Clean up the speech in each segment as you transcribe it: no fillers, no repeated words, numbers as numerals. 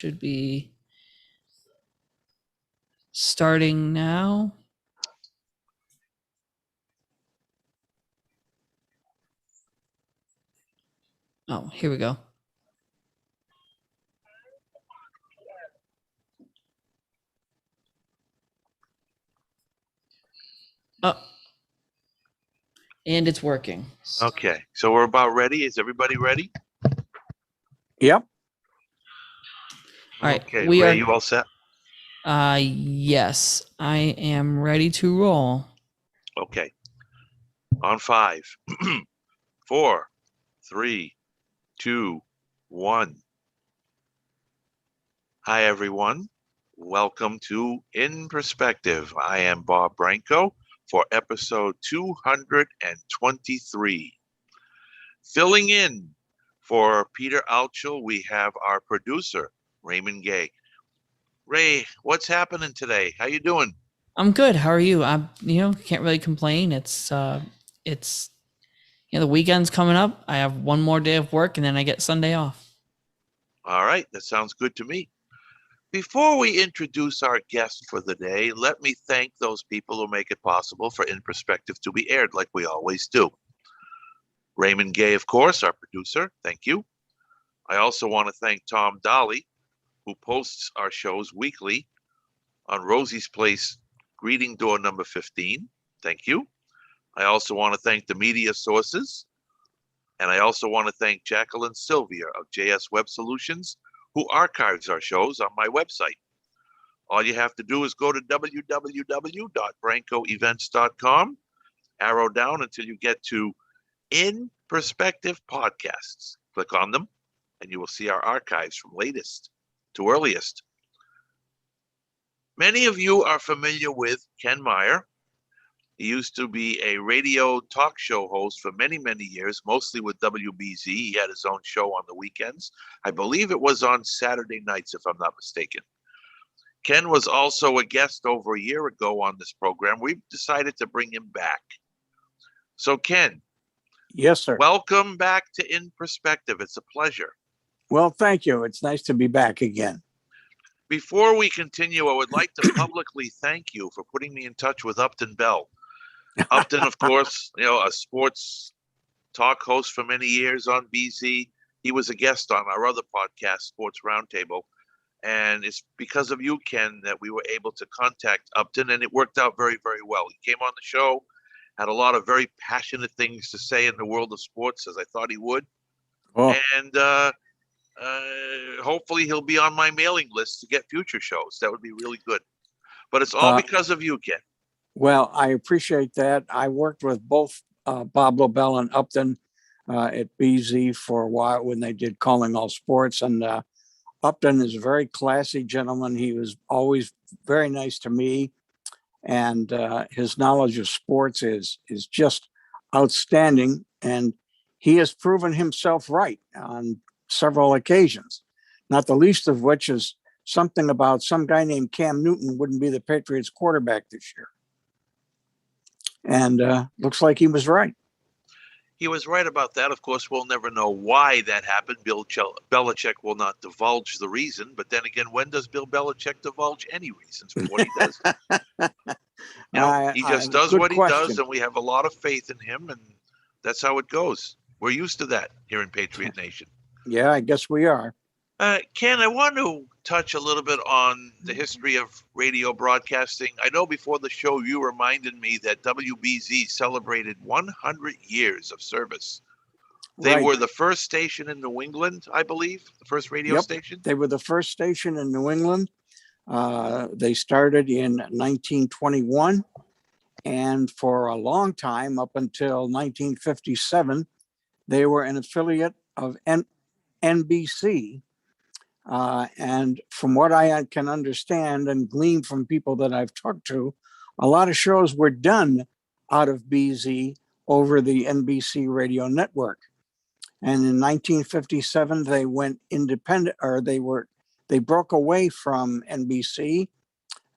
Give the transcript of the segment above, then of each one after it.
should be starting now. Oh, here we go. Oh, and it's working. Okay, so we're about ready. Is everybody ready? Yep. All right, Okay, we Ray, are. you all set? Yes, I am ready to roll. Okay. On 5, 4, 3, 2, 1. Hi, everyone. Welcome to In Perspective. I am Bob Branco for episode 223. Filling in for Peter Altschul, we have our producer, Raymond Gay. Ray, what's happening today? How you doing? I'm good. How are you? I'm, can't really complain. It's the weekend's coming up. I have one more day of work and then I get Sunday off. All right, that sounds good to me. Before we introduce our guest for the day, let me thank those people who make it possible for In Perspective to be aired like we always do. Raymond Gay, of course, our producer. Thank you. I also want to thank Tom Dolly, who posts our shows weekly on Rosie's Place, greeting door number 15. Thank you. I also want to thank the media sources. And I also want to thank Jacqueline Sylvia of JS Web Solutions, who archives our shows on my website. All you have to do is go to www.brancoevents.com, arrow down until you get to In Perspective Podcasts. Click on them, and you will see our archives from latest to earliest. Many of you are familiar with Ken Meyer. He used to be a radio talk show host for many, many years, mostly with WBZ. He had his own show on the weekends. I believe it was on Saturday nights, if I'm not mistaken. Ken was also a guest over a year ago on this program. We've decided to bring him back. So, Ken. Yes, sir. Welcome back to In Perspective. It's a pleasure. Well, thank you. It's nice to be back again. Before we continue, I would like to publicly thank you for putting me in touch with Upton Bell. Upton, of course, a sports talk host for many years on BZ. He was a guest on our other podcast, Sports Roundtable. And it's because of you, Ken, that we were able to contact Upton, and it worked out very, very well. He came on the show, had a lot of very passionate things to say in the world of sports, as I thought he would. Oh. And hopefully he'll be on my mailing list to get future shows. That would be really good. But it's all because of you, Ken. Well, I appreciate that. I worked with both Bob Lobel and Upton at BZ for a while when they did Calling All Sports. And Upton is a very classy gentleman. He was always very nice to me. And his knowledge of sports is just outstanding. And he has proven himself right on several occasions, not the least of which is something about some guy named Cam Newton wouldn't be the Patriots quarterback this year. And looks like he was right. He was right about that. Of course, we'll never know why that happened. Bill Belichick will not divulge the reason. But then again, when does Bill Belichick divulge any reasons for what he does? He just does what he does, and we have a lot of faith in him, and that's how it goes. We're used to that here in Patriot Nation. Yeah, I guess we are. Ken, I want to touch a little bit on the history of radio broadcasting. I know before the show you reminded me that WBZ celebrated 100 years of service. They were the first station in New England, I believe, the first radio station. They were the first station in New England. They started in 1921, and for a long time, up until 1957, they were an affiliate of NBC. And from what I can understand and glean from people that I've talked to, a lot of shows were done out of BZ over the NBC radio network. And in 1957, they went independent, or they broke away from NBC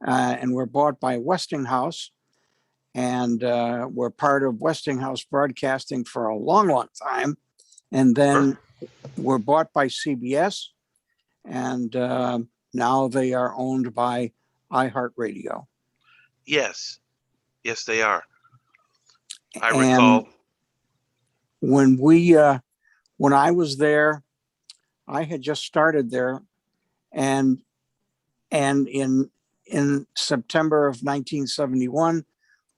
and were bought by Westinghouse, and were part of Westinghouse Broadcasting for a long, long time, and then were bought by CBS. and now they are owned by iHeartRadio. Yes, yes, they are. I And recall. when I was there, I had just started there, and in September of 1971,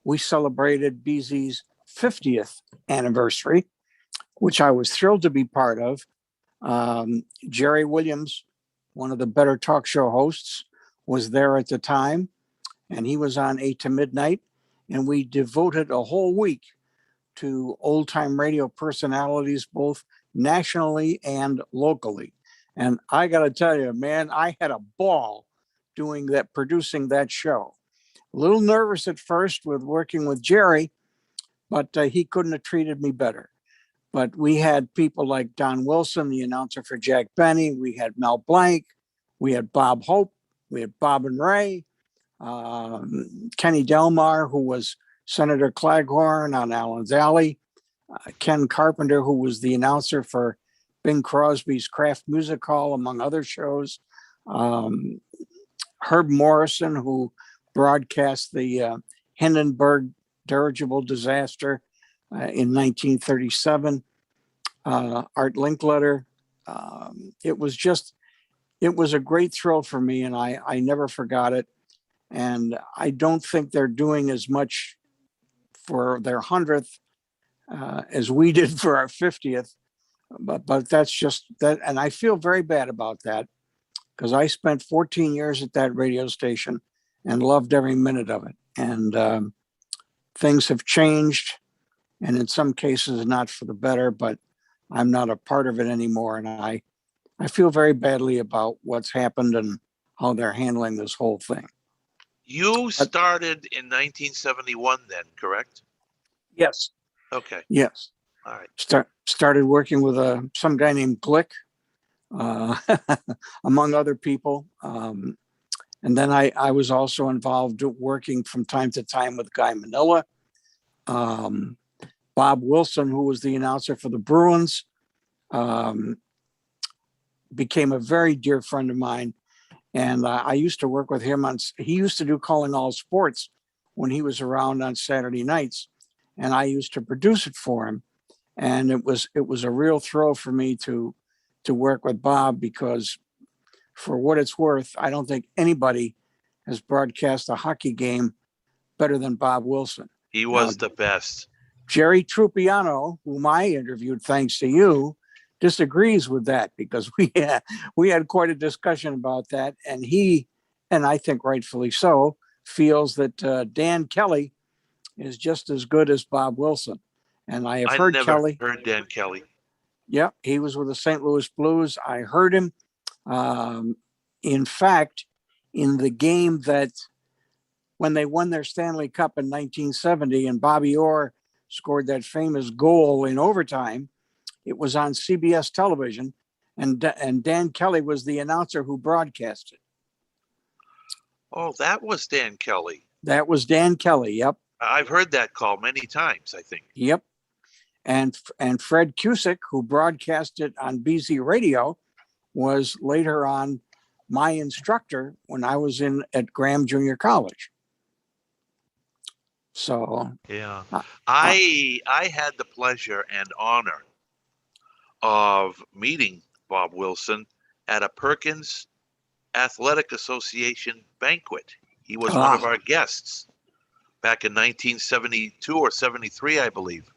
we celebrated BZ's 50th anniversary, which I was thrilled to be part of. Jerry Williams, one of the better talk show hosts, was there at the time, and he was on 8 to Midnight, and we devoted a whole week to old time radio personalities, both nationally and locally. And I got to tell you, man, I had a ball producing that show. A little nervous at first with working with Jerry, but he couldn't have treated me better. But we had people like Don Wilson, the announcer for Jack Benny. We had Mel Blanc. We had Bob Hope. We had Bob and Ray. Kenny Delmar, who was Senator Claghorn on Allen's Alley. Ken Carpenter, who was the announcer for Bing Crosby's Kraft Music Hall, among other shows. Herb Morrison, who broadcast the Hindenburg dirigible disaster in 1937. Art Linkletter. It was a great thrill for me, and I never forgot it. And I don't think they're doing as much for their 100th as we did for our 50th. But that's just that. And I feel very bad about that, because I spent 14 years at that radio station and loved every minute of it. And things have changed, and in some cases not for the better, but I'm not a part of it anymore. And I feel very badly about what's happened and how they're handling this whole thing. You started in 1971 then, correct? Yes. Okay. Yes. All right. Started working with some guy named Glick, among other people. And then I was also involved working from time to time with Guy Manila. Bob Wilson, who was the announcer for the Bruins, became a very dear friend of mine. And I used to work with him he used to do Calling All Sports when he was around on Saturday nights. And I used to produce it for him. And it was a real thrill for me to work with Bob, because for what it's worth, I don't think anybody has broadcast a hockey game better than Bob Wilson. He was the best. Jerry Trupiano, whom I interviewed thanks to you, disagrees with that, because we had quite a discussion about that, and he, and I think rightfully so, feels that Dan Kelly is just as good as Bob Wilson. And I have heard Kelly. Heard Dan Kelly. Yeah, he was with the St. Louis Blues. I heard him. In fact, in the game that when they won their Stanley Cup in 1970 and Bobby Orr scored that famous goal in overtime, it was on CBS television, and Dan Kelly was the announcer who broadcast it. Oh, that was Dan Kelly. That was Dan Kelly, yep. I've heard that call many times, I think. Yep. And Fred Cusick, who broadcast it on BZ Radio, was later on my instructor when I was at Graham Junior College. So yeah, I had the pleasure and honor of meeting Bob Wilson at a Perkins Athletic Association banquet. He was one of our guests back in 1972 or 73, I believe.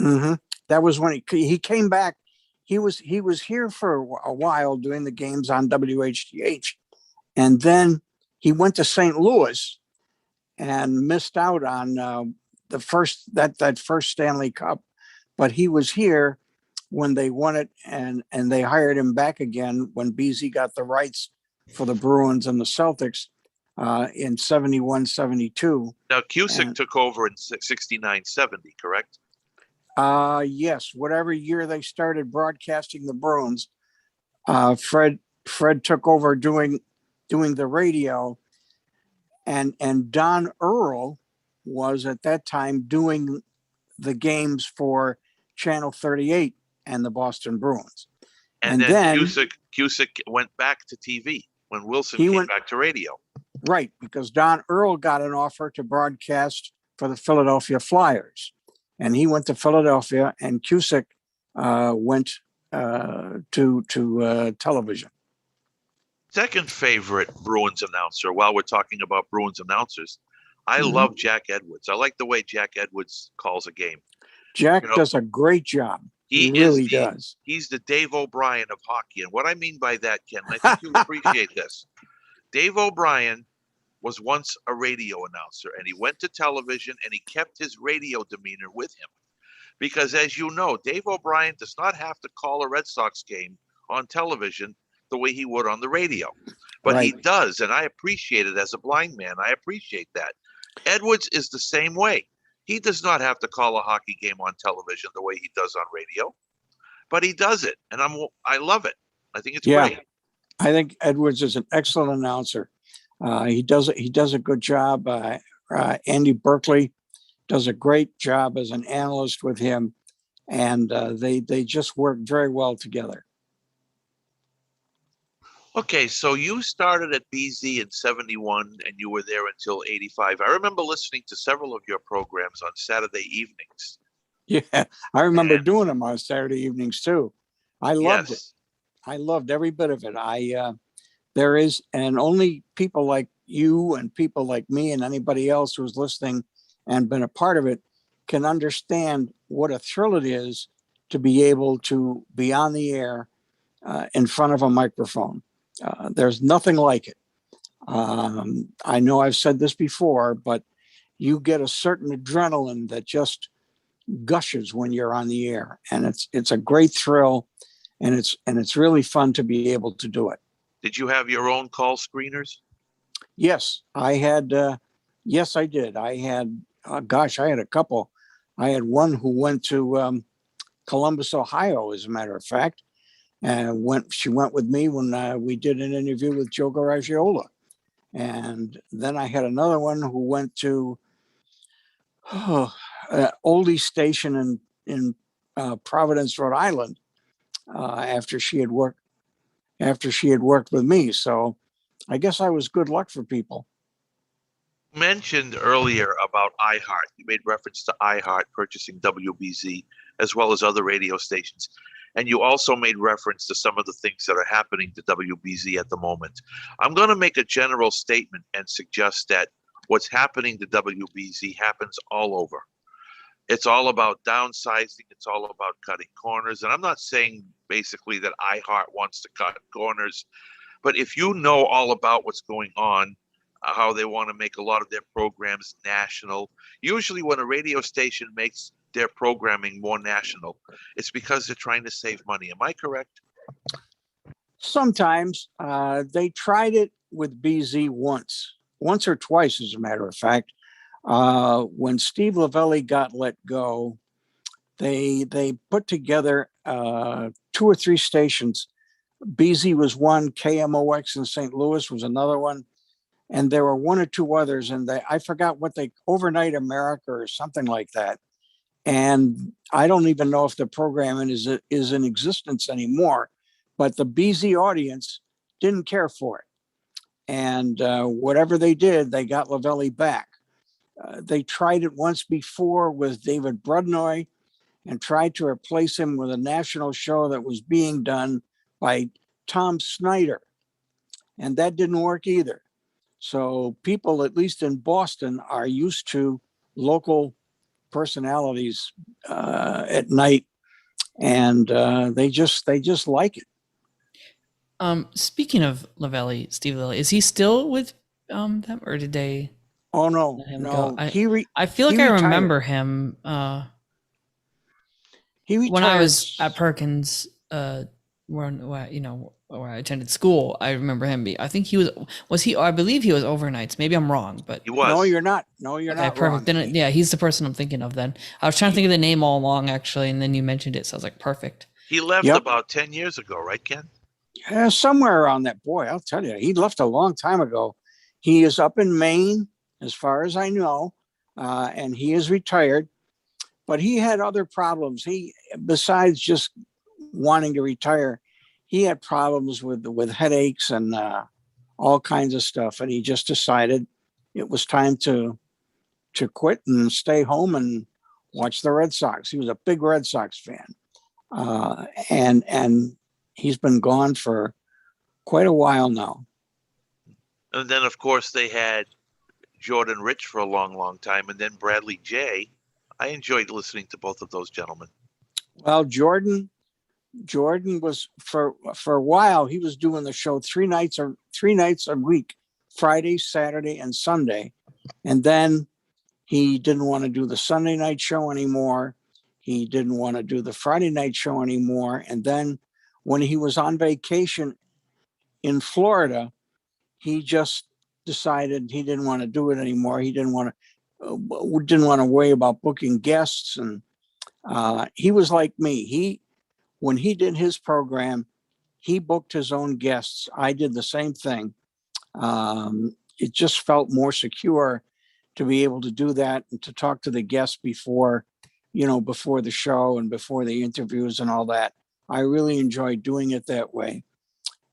Mm-hmm. That was when he came back. He was here for a while doing the games on WHDH, and then he went to St. Louis and missed out on the first Stanley Cup. But he was here when they won it, and they hired him back again when BZ got the rights for the Bruins and the Celtics in 71, 72. Now Cusick took over in 69, 70, correct? Yes, whatever year they started broadcasting the Bruins, Fred took over doing the radio, and Don Earl was at that time doing the games for Channel 38 and the Boston Bruins. And then Cusick went back to TV when Wilson He came went- back to radio. Right, because Don Earl got an offer to broadcast for the Philadelphia Flyers. And he went to Philadelphia, and Cusick went to television. Second favorite Bruins announcer, while we're talking about Bruins announcers, I Mhm. love Jack Edwards. I like the way Jack Edwards calls a game. Jack You know, does a great job. He He really is the, does. he's the Dave O'Brien of hockey. And what I mean by that, Ken, I think you appreciate this. Dave O'Brien was once a radio announcer, and he went to television, and he kept his radio demeanor with him. Because as you know, Dave O'Brien does not have to call a Red Sox game on television the way he would on the radio. But he Right. does, and I appreciate it as a blind man. I appreciate that. Edwards is the same way. He does not have to call a hockey game on television the way he does on radio, but he does it, and I love it. I think it's Yeah. great. I think Edwards is an excellent announcer. He does a good job. Andy Berkeley does a great job as an analyst with him, and they just work very well together. Okay, so you started at BZ in 71 and you were there until 85. I remember listening to several of your programs on Saturday evenings. Yeah, I remember And- doing them on Saturday evenings too. I loved it. Yes. I loved every bit of it. There is, and only people like you and people like me and anybody else who's listening and been a part of it can understand what a thrill it is to be able to be on the air in front of a microphone. There's nothing like it. I know I've said this before, but you get a certain adrenaline that just gushes when you're on the air, and it's a great thrill, and it's really fun to be able to do it. Did you have your own call screeners? Yes, I had. Yes, I did. I had. I had a couple. I had one who went to Columbus, Ohio, as a matter of fact, and she went with me when we did an interview with Joe Garagiola, and then I had another one who went to oldie station in Providence, Rhode Island, after she had worked with me. So I guess I was good luck for people. You mentioned earlier about iHeart. You made reference to iHeart purchasing WBZ as well as other radio stations. And you also made reference to some of the things that are happening to WBZ at the moment. I'm going to make a general statement and suggest that what's happening to WBZ happens all over. It's all about downsizing. It's all about cutting corners. And I'm not saying basically that iHeart wants to cut corners, but if you know all about what's going on, how they want to make a lot of their programs national, usually when a radio station makes their programming more national, it's because they're trying to save money. Am I correct? Sometimes they tried it with BZ once or twice, as a matter of fact. When Steve Lavelli got let go, they put together 2 or 3 stations. BZ was one, KMOX in St. Louis was another one, and there were 1 or 2 others, and I forgot what Overnight America or something like that. And I don't even know if the program is in existence anymore, but the BZ audience didn't care for it. And whatever they did, they got Lavelli back. They tried it once before with David Brudnoy and tried to replace him with a national show that was being done by Tom Snyder. And that didn't work either. So people, at least in Boston, are used to local personalities at night, and they just like it. Speaking of Lavelli, Steve Lavelli, is he still with them, or did they Oh no, let him no, go? he I feel like he I retired. remember him He retired when I was at Perkins, where I attended school. I remember him. I think he was he? I believe he was overnights. Maybe I'm wrong, but He was. No, you're not. No, you're okay, not perfect. wrong. Then, yeah, he's the person I'm thinking of. Then I was trying to think of the name all along, actually, and then you mentioned it, so I was like, perfect. He left Yep. about 10 years ago, right, Ken? Somewhere around that. Boy, I'll tell you, he left a long time ago. He is up in Maine, as far as I know, and he is retired. But he had other problems. Besides just wanting to retire, he had problems with headaches and all kinds of stuff, and he just decided it was time to quit and stay home and watch the Red Sox. He was a big Red Sox fan, and he's been gone for quite a while now. And then, of course, they had Jordan Rich for a long, long time, and then Bradley Jay. I enjoyed listening to both of those gentlemen. Well, Jordan was for a while. He was doing the show 3 nights a week, Friday, Saturday, and Sunday, and then he didn't want to do the Sunday night show anymore. He didn't want to do the Friday night show anymore. And then when he was on vacation in Florida, he just decided he didn't want to do it anymore. He didn't want to worry about booking guests. And he was like me. When he did his program, he booked his own guests. I did the same thing. It just felt more secure to be able to do that and to talk to the guests before the show and before the interviews and all that. I really enjoyed doing it that way.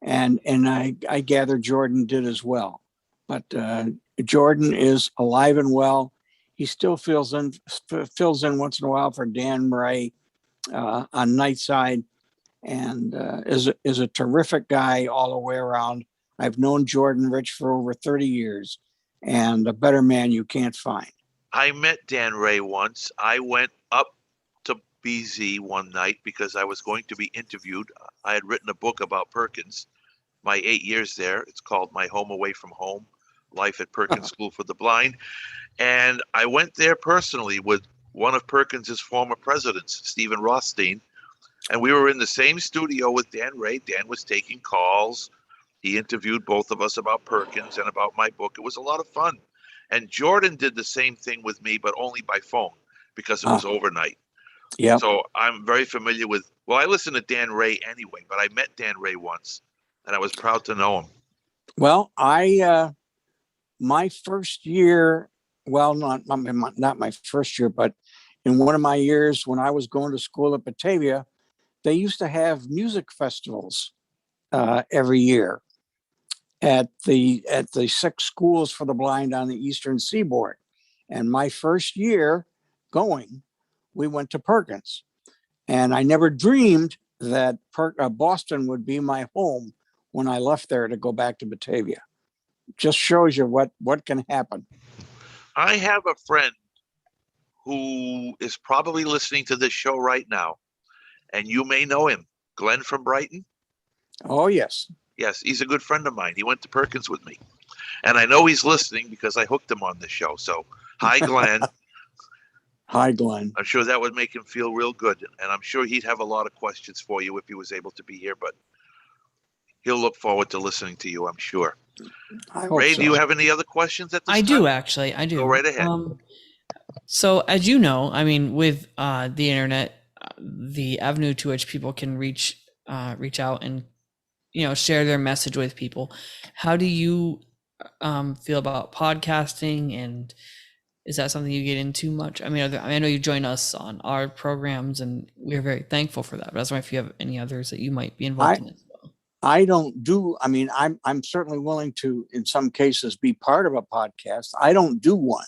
And I gather Jordan did as well. But Jordan is alive and well. He still fills in once in a while for Dan Murray on Nightside, and is a terrific guy all the way around. I've known Jordan Rich for over 30 years, and a better man you can't find. I met Dan Ray once. I went up to BZ one night because I was going to be interviewed. I had written a book about Perkins, my 8 years there. It's called My Home Away from Home, Life at Perkins School for the Blind. And I went there personally with one of Perkins's former presidents, Stephen Rothstein. And we were in the same studio with Dan Ray. Dan was taking calls. He interviewed both of us about Perkins and about my book. It was a lot of fun. And Jordan did the same thing with me, but only by phone because it was overnight. Yeah. So I'm very familiar with, well, I listened to Dan Ray anyway, but I met Dan Ray once and I was proud to know him. Well, my first year, well, not my first year, but in one of my years when I was going to school at Batavia, they used to have music festivals every year at the 6 schools for the blind on the Eastern Seaboard. And my first year going, we went to Perkins. And I never dreamed that Boston would be my home when I left there to go back to Batavia. Just shows you what can happen. I have a friend who is probably listening to this show right now, and you may know him, Glenn from Brighton. Oh, yes. Yes, he's a good friend of mine. He went to Perkins with me. And I know he's listening because I hooked him on this show. So, hi, Glenn. Hi, Glenn. I'm sure that would make him feel real good. And I'm sure he'd have a lot of questions for you if he was able to be here. But he'll look forward to listening to you, I'm sure. Ray, do you have any other questions at this time? I do, actually. I do. Go right ahead. So, as you know, I mean, with the internet, the avenue to which people can reach out and share their message with people. How do you feel about podcasting, and is that something you get into much? I mean, I know you join us on our programs, and we're very thankful for that. But I was wondering if you have any others that you might be involved in as well. I don't do. I mean, I'm certainly willing to, in some cases, be part of a podcast. I don't do one.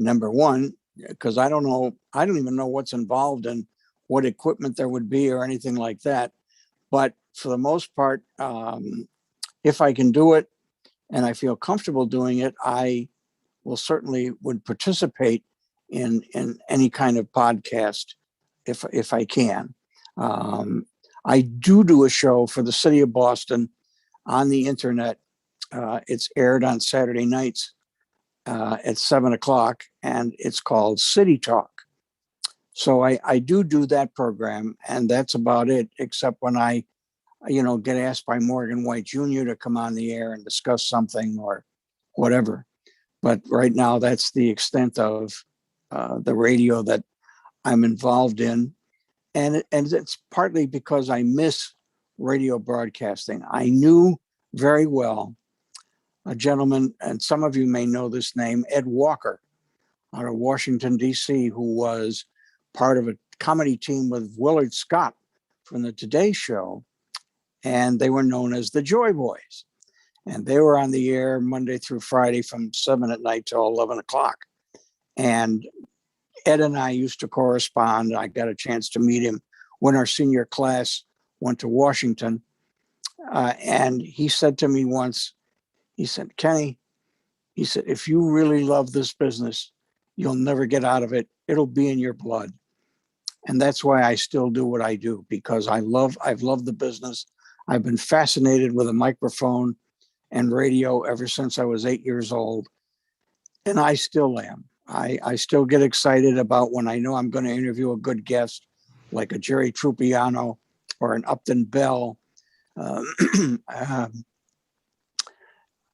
Number one, because I don't know. I don't even know what's involved and what equipment there would be or anything like that. But for the most part, if I can do it and I feel comfortable doing it, I will certainly would participate in any kind of podcast if I can. I do a show for the city of Boston on the internet. It's aired on Saturday nights at 7:00, and it's called City Talk. So I do that program, and that's about it, except when I, get asked by Morgan White Jr. to come on the air and discuss something or whatever. But right now, that's the extent of the radio that I'm involved in. And it's partly because I miss radio broadcasting. I knew very well a gentleman, and some of you may know this name, Ed Walker, out of Washington, D.C., who was part of a comedy team with Willard Scott from the Today Show. and they were known as the Joy Boys. And they were on the air Monday through Friday from 7 at night till 11 o'clock. And Ed and I used to correspond. I got a chance to meet him when our senior class went to Washington. And he said to me once, he said, Kenny, he said, if you really love this business, you'll never get out of it. It'll be in your blood. And that's why I still do what I do, because I've loved the business. I've been fascinated with a microphone and radio ever since I was 8 years old. And I still am. I still get excited about when I know I'm going to interview a good guest, like a Jerry Trupiano or an Upton Bell.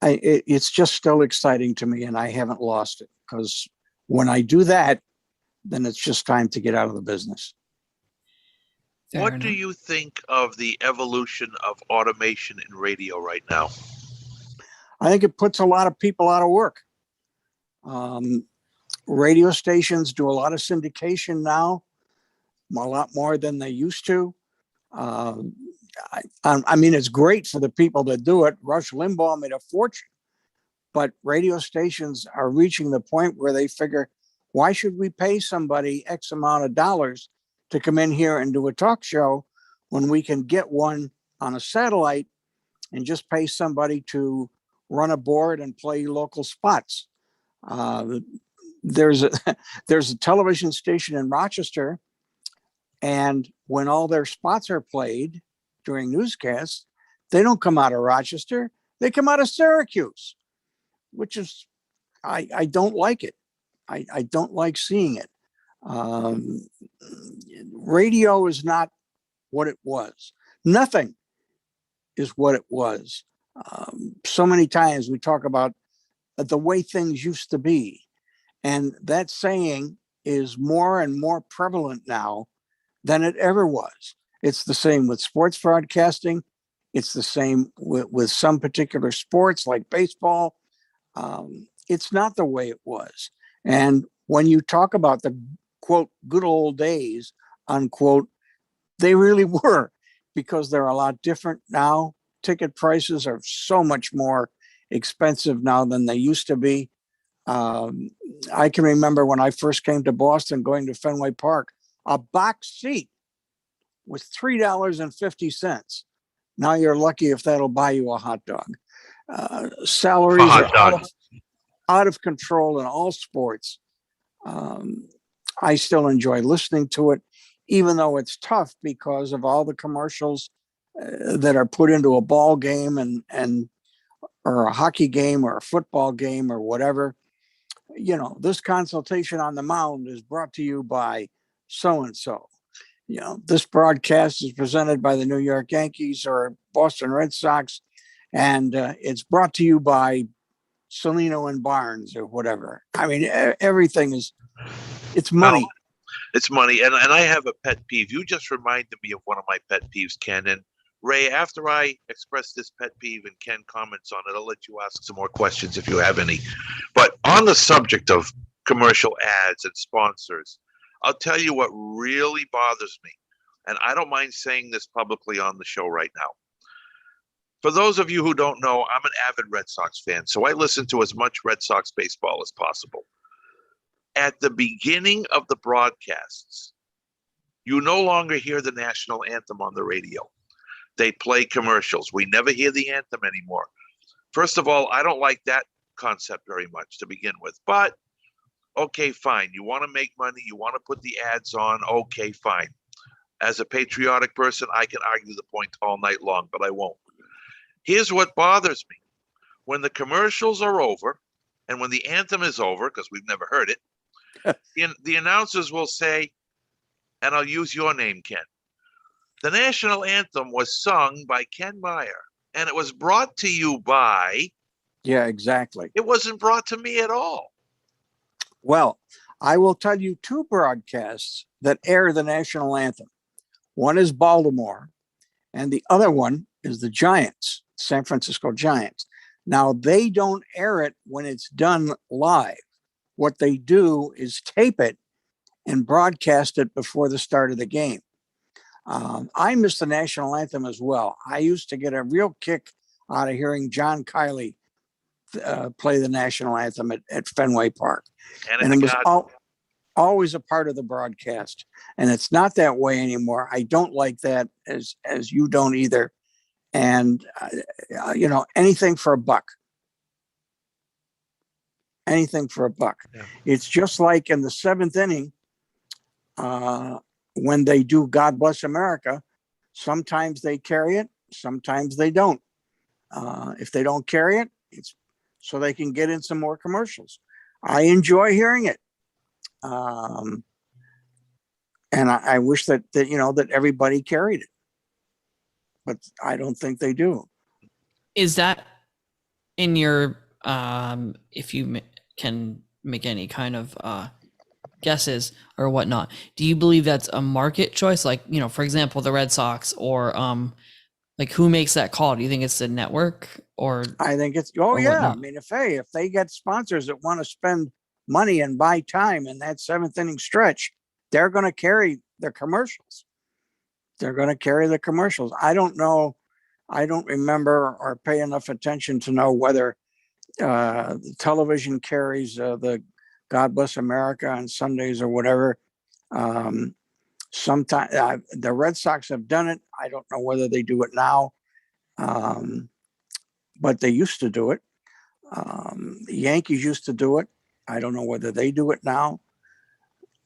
It's just still exciting to me, and I haven't lost it, because when I do that, then it's just time to get out of the business. What do you think of the evolution of automation in radio right now? I think it puts a lot of people out of work. Radio stations do a lot of syndication now, a lot more than they used to. I mean, it's great for the people that do it. Rush Limbaugh made a fortune, but radio stations are reaching the point where they figure, why should we pay somebody X amount of dollars to come in here and do a talk show when we can get one on a satellite and just pay somebody to run a board and play local spots? There's a television station in Rochester, and when all their spots are played during newscasts, they don't come out of Rochester, they come out of Syracuse, which is, I don't like it. I don't like seeing it. Radio is not what it was. Nothing is what it was. So many times we talk about the way things used to be. And that saying is more and more prevalent now than it ever was. It's the same with sports broadcasting. It's the same with some particular sports like baseball. It's not the way it was. And when you talk about the, quote, good old days, unquote, they really were, because they're a lot different now. Ticket prices are so much more expensive now than they used to be. I can remember when I first came to Boston, going to Fenway Park, a box seat was $3.50. Now you're lucky if that'll buy you a hot dog. Salaries are out of control in all sports. I still enjoy listening to it, even though it's tough because of all the commercials that are put into a ball game and or a hockey game or a football game or whatever. You know, this consultation on the mound is brought to you by so-and-so. You know, this broadcast is presented by the New York Yankees or Boston Red Sox, and it's brought to you by Celino and Barnes or whatever. I mean, everything is, it's money. No, it's money. And I have a pet peeve. You just reminded me of one of my pet peeves, Ken. And Ray, after I express this pet peeve and Ken comments on it, I'll let you ask some more questions if you have any. But on the subject of commercial ads and sponsors, I'll tell you what really bothers me. And I don't mind saying this publicly on the show right now. For those of you who don't know, I'm an avid Red Sox fan, so I listen to as much Red Sox baseball as possible. At the beginning of the broadcasts, you no longer hear the national anthem on the radio. They play commercials. We never hear the anthem anymore. First of all, I don't like that concept very much to begin with, but okay, fine. You want to make money, you want to put the ads on, okay, fine. As a patriotic person, I can argue the point all night long, but I won't. Here's what bothers me. When the commercials are over and when the anthem is over, because we've never heard it, the announcers will say, and I'll use your name, Ken, the national anthem was sung by Ken Meyer, and it was brought to you by... Yeah, exactly. It wasn't brought to me at all. Well, I will tell you two broadcasts that air the national anthem. One is Baltimore, and the other one is the Giants, San Francisco Giants. Now, they don't air it when it's done live. What they do is tape it and broadcast it before the start of the game. I miss the national anthem as well. I used to get a real kick out of hearing John Kiley play the national anthem at Fenway Park. And And it was God, always a part of the broadcast. And it's not that way anymore. I don't like that, as you don't either. And, anything for a buck. Anything for a buck. Yeah. It's just like in the seventh inning, when they do God Bless America, sometimes they carry it, sometimes they don't. If they don't carry it, it's so they can get in some more commercials. I enjoy hearing it. And I wish that everybody carried it, but I don't think they do. Is that in your, if you can make any kind of guesses or whatnot, do you believe that's a market choice? Like, for example, the Red Sox, or like, who makes that call? Do you think it's the network, or? I think it's, or yeah. whatnot? I mean, if they get sponsors that want to spend money and buy time in that seventh inning stretch, they're going to carry the commercials. They're going to carry the commercials. I don't know. I don't remember or pay enough attention to know whether television carries the God Bless America on Sundays or whatever. Sometimes the Red Sox have done it. I don't know whether they do it now, but they used to do it. The Yankees used to do it. I don't know whether they do it now,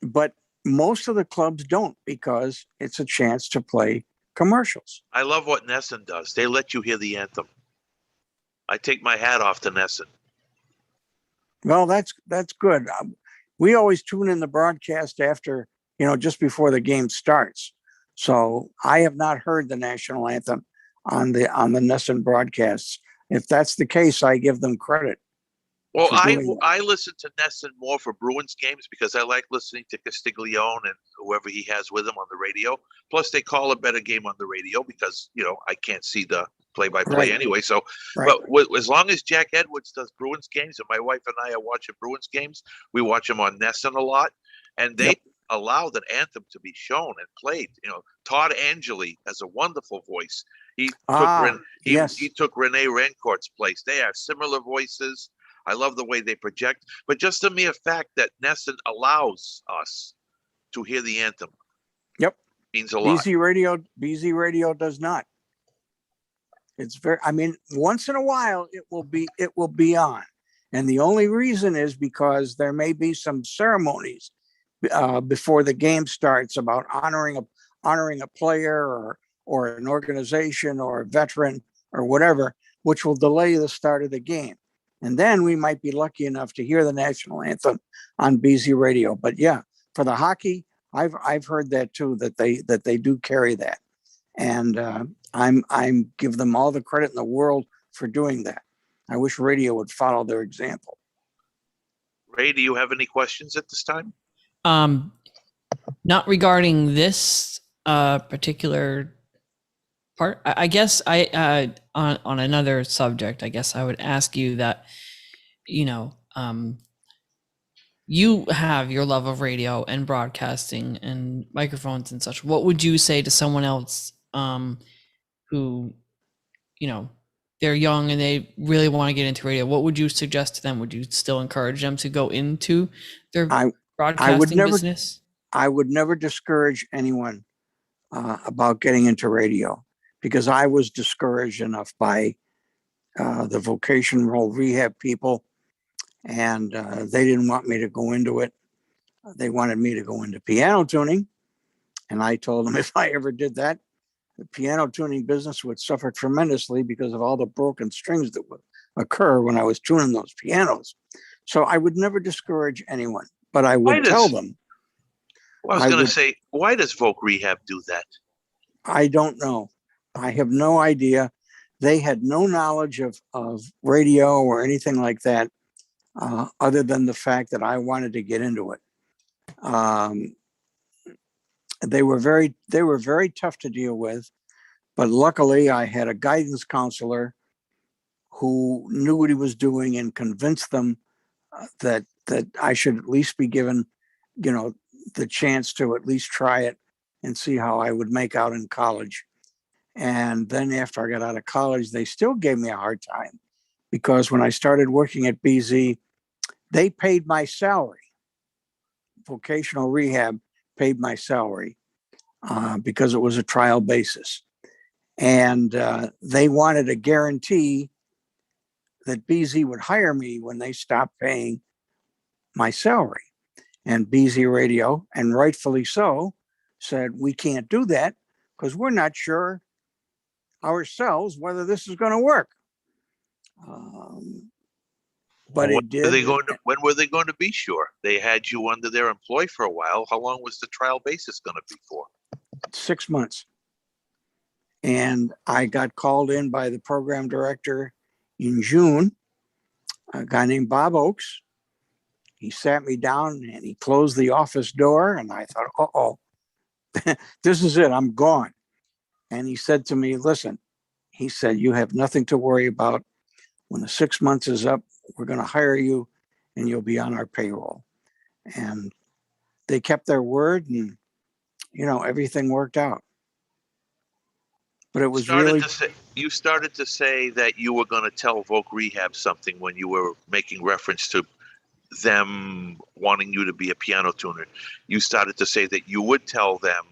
but most of the clubs don't, because it's a chance to play commercials. I love what Nesson does. They let you hear the anthem. I take my hat off to Nesson. Well, that's good. We always tune in the broadcast after, just before the game starts. So I have not heard the national anthem on the Nesson broadcasts. If that's the case, I give them credit. Well, for doing that. I listen to Nesson more for Bruins games because I like listening to Castiglione and whoever he has with him on the radio. Plus, they call a better game on the radio because, I can't see the play-by-play Right. anyway. So, Right. but as long as Jack Edwards does Bruins games, and my wife and I are watching Bruins games, we watch them on Nesson a lot, and they allow that anthem to be shown and played. Todd Angeli has a wonderful voice. He took yes. he took Renee Rancourt's place. They have similar voices. I love the way they project, but just the mere fact that Nesson allows us to hear the anthem, means a lot. BZ Radio does not. It's once in a while it will be on, and the only reason is because there may be some ceremonies before the game starts about honoring a player or an organization or a veteran or whatever, which will delay the start of the game. And then we might be lucky enough to hear the national anthem on BZ Radio. But yeah, for the hockey, I've heard that too, that they do carry that, and I'm give them all the credit in the world for doing that. I wish radio would follow their example. Ray, do you have any questions at this time? Not regarding this particular part. I guess on another subject, I guess I would ask you that, you have your love of radio and broadcasting and microphones and such. What would you say to someone else who, they're young and they really want to get into radio? What would you suggest to them? Would you still encourage them to go into their broadcasting business? I would never discourage anyone about getting into radio, because I was discouraged enough by the vocational rehab people, and they didn't want me to go into it. They wanted me to go into piano tuning, and I told them if I ever did that, the piano tuning business would suffer tremendously because of all the broken strings that would occur when I was tuning those pianos. So I would never discourage anyone, but I would tell them. Well, I was going to say, why does Voc Rehab do that? I don't know. I have no idea. They had no knowledge of radio or anything like that, other than the fact that I wanted to get into it. They were very tough to deal with, but luckily I had a guidance counselor who knew what he was doing and convinced them that I should at least be given, the chance to at least try it and see how I would make out in college. And then after I got out of college, they still gave me a hard time because when I started working at BZ, they paid my salary. Vocational rehab paid my salary because it was a trial basis. And they wanted a guarantee that BZ would hire me when they stopped paying my salary. And BZ Radio, and rightfully so, said, we can't do that because we're not sure ourselves whether this is going to work. But When it did. when were they going to be sure? They had you under their employ for a while. How long was the trial basis going to be for? 6 months. And I got called in by the program director in June, a guy named Bob Oakes. He sat me down and he closed the office door. And I thought, uh-oh, this is it. I'm gone. And he said to me, listen, he said, you have nothing to worry about. When the 6 months is up, we're going to hire you and you'll be on our payroll. And they kept their word and, everything worked out. But it was really. You started to say that you were going to tell Voc Rehab something when you were making reference to them wanting you to be a piano tuner. You started to say that you would tell them.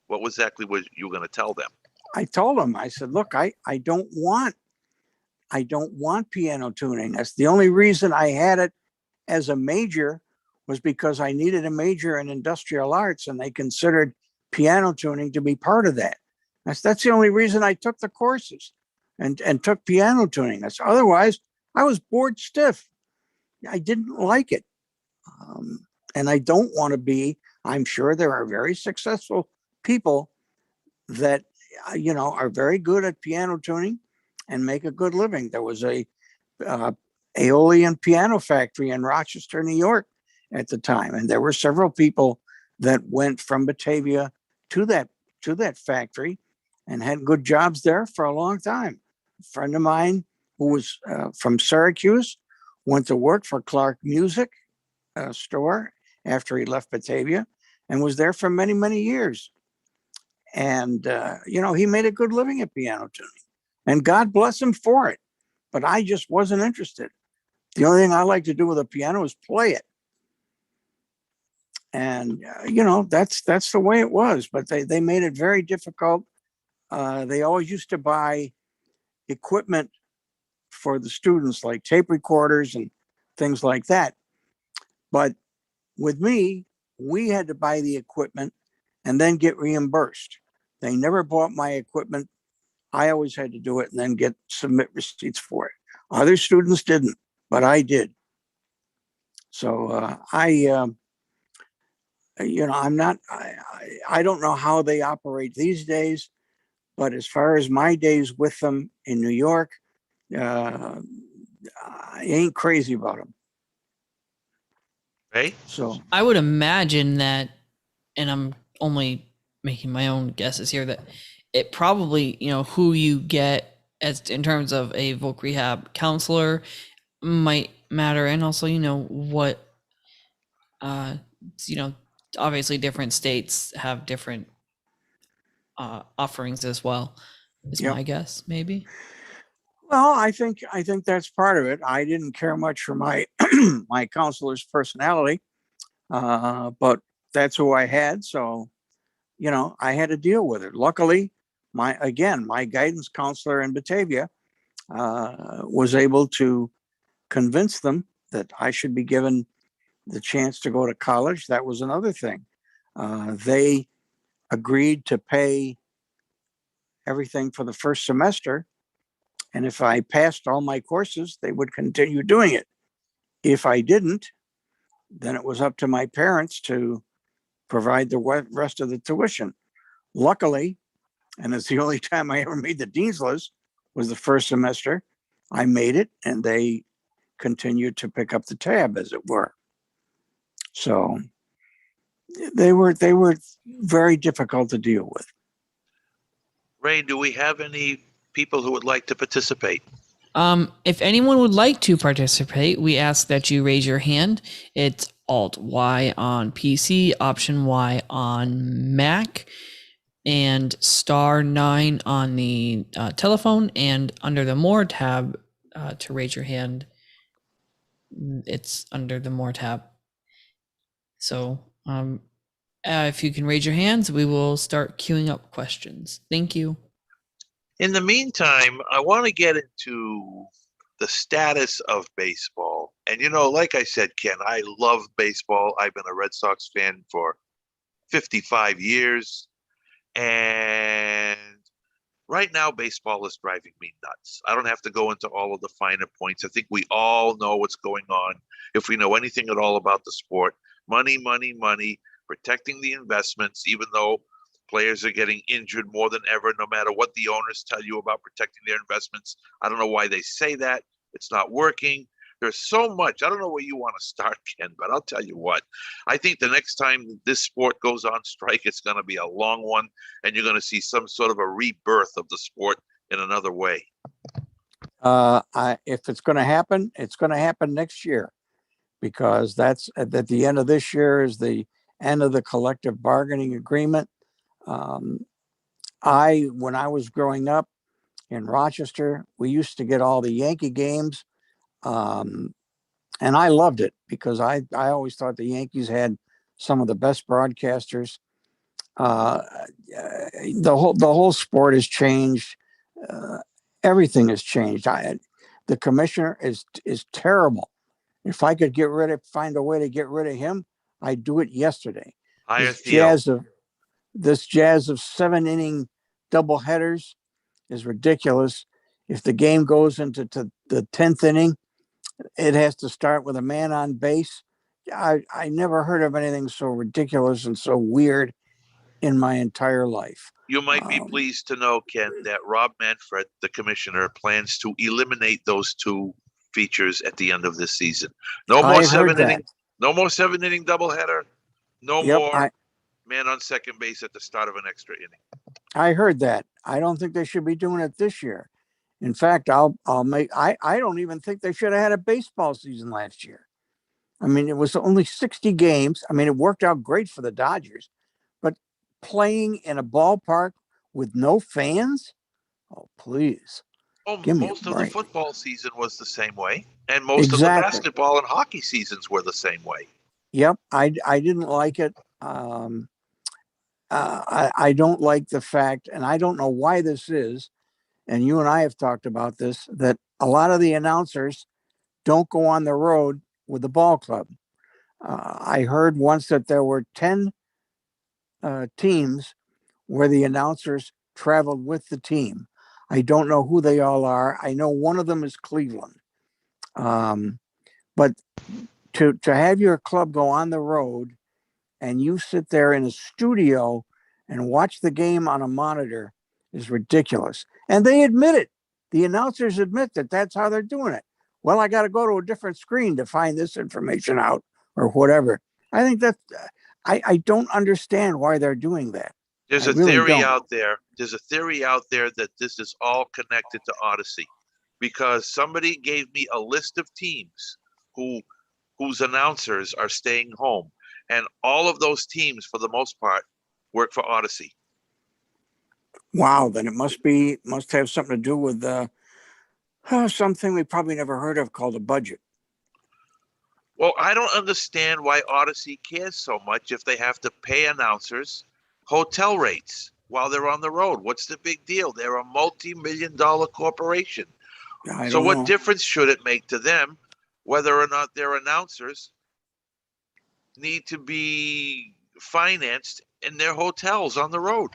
What exactly was you going to tell them? I told them, I said, look, I don't want piano tuning. That's the only reason I had it as a major was because I needed a major in industrial arts and they considered piano tuning to be part of that. That's the only reason I took the courses and took piano tuning. Otherwise, I was bored stiff. I didn't like it. And I don't want to be. I'm sure there are very successful people that, are very good at piano tuning and make a good living. There was a Aeolian piano factory in Rochester, New York at the time. And there were several people that went from Batavia to that factory and had good jobs there for a long time. A friend of mine who was from Syracuse went to work for Clark Music store after he left Batavia and was there for many, many years. And, he made a good living at piano tuning and God bless him for it. But I just wasn't interested. The only thing I like to do with a piano is play it. And, that's the way it was. But they made it very difficult. They always used to buy equipment for the students, like tape recorders and things like that. But with me, we had to buy the equipment and then get reimbursed. They never bought my equipment. I always had to do it and then submit receipts for it. Other students didn't, but I did. So I'm not, I don't know how they operate these days, but as far as my days with them in New York, I ain't crazy about them. Right. So I would imagine that, and I'm only making my own guesses here, that it probably, who you get as in terms of a voc rehab counselor might matter. And also, what, obviously different states have different offerings as well, is Yep. my guess, maybe. Well, I think that's part of it. I didn't care much for my my counselor's personality, but that's who I had. So, I had to deal with it. Luckily, my guidance counselor in Batavia was able to convince them that I should be given the chance to go to college. That was another thing. They agreed to pay everything for the first semester. And if I passed all my courses, they would continue doing it. If I didn't, then it was up to my parents to provide the rest of the tuition. Luckily, and it's the only time I ever made the dean's list, was the first semester. I made it and they continued to pick up the tab, as it were. So they were very difficult to deal with. Ray, do we have any people who would like to participate? If anyone would like to participate, we ask that you raise your hand. It's Alt Y on PC, Option Y on Mac, and *9 on the telephone. And under the More tab, to raise your hand, it's under the More tab. So if you can raise your hands, we will start queuing up questions. Thank you. In the meantime, I want to get into the status of baseball. And, like I said, Ken, I love baseball. I've been a Red Sox fan for 55 years. And right now, baseball is driving me nuts. I don't have to go into all of the finer points. I think we all know what's going on. If we know anything at all about the sport, money, money, money, protecting the investments, even though players are getting injured more than ever, no matter what the owners tell you about protecting their investments. I don't know why they say that. It's not working. There's so much. I don't know where you want to start, Ken, but I'll tell you what. I think the next time this sport goes on strike, it's going to be a long one, and you're going to see some sort of a rebirth of the sport in another way. If it's going to happen, it's going to happen next year, because that's at the end of this year is the end of the collective bargaining agreement. When I was growing up in Rochester, we used to get all the Yankee games. And I loved it because I always thought the Yankees had some of the best broadcasters. The whole sport has changed. Everything has changed. The commissioner is terrible. If I could find a way to get rid of him, I'd do it yesterday. Higher This Theo. jazz of 7-inning doubleheaders is ridiculous. If the game goes into the 10th inning, it has to start with a man on base. I never heard of anything so ridiculous and so weird in my entire life. You might be pleased to know, Ken, that Rob Manfred, the commissioner, plans to eliminate those two features at the end of this season. No more 7-inning doubleheader. No more man on second base at the start of an extra inning. I heard that. I don't think they should be doing it this year. In fact, I don't even think they should have had a baseball season last year. I mean, it was only 60 games. I mean, it worked out great for the Dodgers, but playing in a ballpark with no fans? Oh, please. Most of the football season was the same way, and most of the basketball and hockey seasons were the same way. Yep, I didn't like it. I don't like the fact, and I don't know why this is, and you and I have talked about this, that a lot of the announcers don't go on the road with the ball club. I heard once that there were 10 teams where the announcers traveled with the team. I don't know who they all are. I know one of them is Cleveland. But to have your club go on the road and you sit there in a studio and watch the game on a monitor is ridiculous. And they admit it. The announcers admit that that's how they're doing it. Well, I got to go to a different screen to find this information out or whatever. I think that I don't understand why they're doing that. There's a theory out there. There's a theory out there that this is all connected to Odyssey, because somebody gave me a list of teams whose announcers are staying home, and all of those teams, for the most part, work for Odyssey. Wow, then it must have something to do with something we probably never heard of called a budget. Well, I don't understand why Odyssey cares so much if they have to pay announcers hotel rates while they're on the road. What's the big deal? They're a multi-million-dollar corporation. So what difference should it make to them whether or not their announcers need to be financed in their hotels on the road?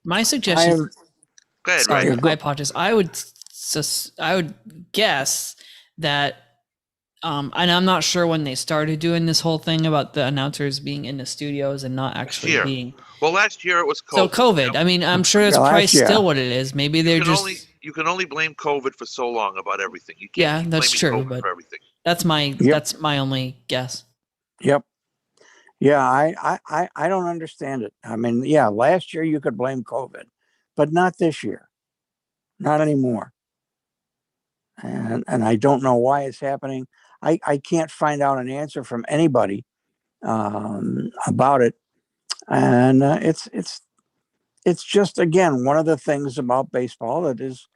My suggestion. Go ahead, sorry, Ray. I apologize. I would guess that, and I'm not sure when they started doing this whole thing about the announcers being in the studios and not actually being. Well, last year it was COVID. So COVID. I mean, I'm sure that's probably still what it is. Maybe they're you can only blame COVID for so long about everything. You can't keep that's true, COVID but for everything. That's my only guess. Yep. Yeah, I don't understand it. I mean, yeah, last year you could blame COVID, but not this year. Not anymore. and I don't know why it's happening. I can't find out an answer from anybody about it, and it's just, again, one of the things about baseball that is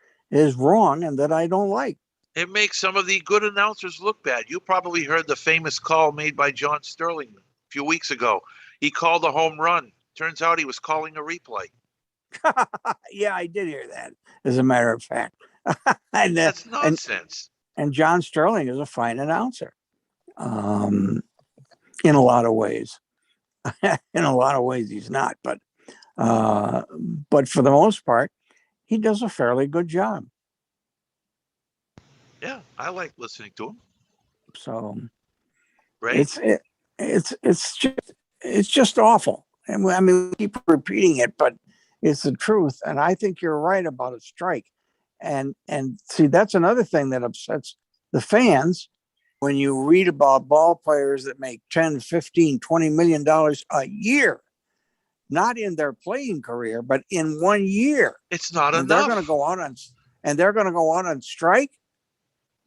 wrong and that I don't like. It makes some of the good announcers look bad. You probably heard the famous call made by John Sterling a few weeks ago. He called a home run. Turns out he was calling a replay. Yeah, I did hear that, as a matter of fact. That's nonsense. And John Sterling is a fine announcer, in a lot of ways. In a lot of ways, he's not, but for the most part, he does a fairly good job. Yeah, I like listening to him. So Right? it's just awful. And I mean, we keep repeating it, but it's the truth. And I think you're right about a strike. And see, that's another thing that upsets the fans when you read about ball players that make 10, 15, 20 million dollars a year, not in their playing career, but in 1 year. It's not and enough. They're going to go out on strike.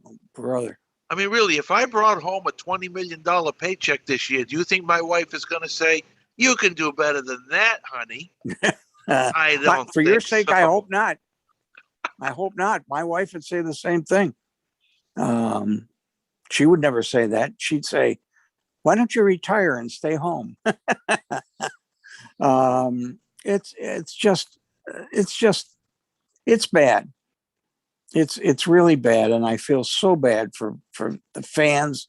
Oh, brother. I mean, really, if I brought home a $20 million paycheck this year, do you think my wife is going to say, you can do better than that, honey? I don't For your think sake, so. I hope not. I hope not. My wife would say the same thing. She would never say that. She'd say, why don't you retire and stay home? It's bad. It's really bad. And I feel so bad for the fans